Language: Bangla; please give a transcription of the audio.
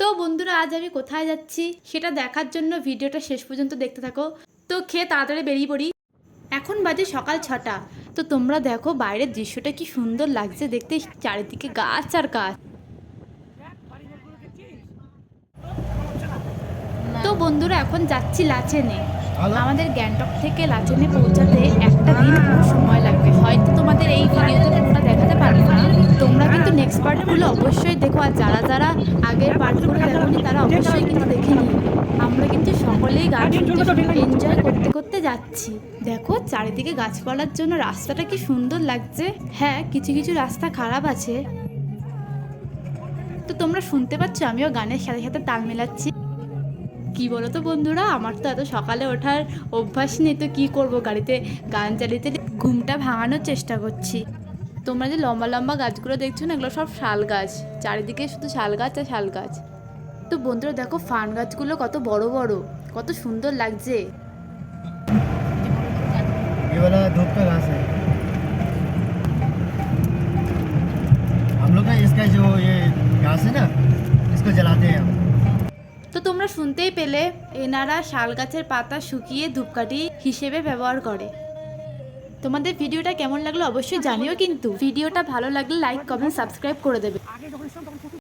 তো বন্ধুরা আজ আমি কোথায় যাচ্ছি সেটা দেখার জন্য ভিডিওটা শেষ পর্যন্ত দেখতে থাকো। তো খেয়ে তাড়াতাড়ি বেরিয়ে পড়ি। এখন বাজে সকাল 6টা। তো তোমরা দেখো বাইরের দৃশ্যটা কি সুন্দর লাগছে দেখতে, চারিদিকে গাছ আর গাছ। তো বন্ধুরা এখন যাচ্ছি লাচেনে। আমাদের গ্যাংটক থেকে লাচেনে পৌঁছাতে একটা দিন পুরো সময় লাগবে। হয়তো তোমাদের এই ভিডিওতে পুরোটা দেখাতে পারবো না, তোমরা কিন্তু নেক্সট পার্টগুলো অবশ্যই দেখো। আর যারা যারা আগের পার্টগুলো দেখোনি তারা অবশ্যই কিন্তু দেখে নিও। আমরা কিন্তু সকলেই গান শুনতে এনজয় করতে করতে যাচ্ছি। দেখো চারিদিকে গাছপালার জন্য রাস্তাটা কি সুন্দর লাগছে। হ্যাঁ, কিছু কিছু রাস্তা খারাপ আছে। তো তোমরা শুনতে পাচ্ছ আমিও গানের সাথে সাথে তাল মেলাচ্ছি। কি বলো তো বন্ধুরা, আমার তো এত সকালে ওঠার অভ্যাস নেই, তো কী করবো, গাড়িতে গান চালিয়ে ঘুমটা ভাঙানোর চেষ্টা করছি। তোমরা যে লম্বা লম্বা গাছগুলো দেখছো না, এগুলো সব শাল গাছ। চারিদিকে শুধু শাল গাছ আর শাল গাছ। তো বন্ধুরা দেখো ফার্ন গাছগুলো কত বড় বড়, কত সুন্দর লাগছে। ये वाला धूप का घास है। हम लोग ना इसका जो ये घास है ना, इसको जलाते हैं हम। তো তোমরা শুনতেই পেলে, এনারা শাল গাছের পাতা শুকিয়ে ধূপকাঠি হিসেবে ব্যবহার করে। তোমাদের ভিডিওটা কেমন লাগলো অবশ্যই জানিও, কিন্তু ভিডিওটা ভালো লাগলে লাইক কমেন্ট সাবস্ক্রাইব করে দেবে।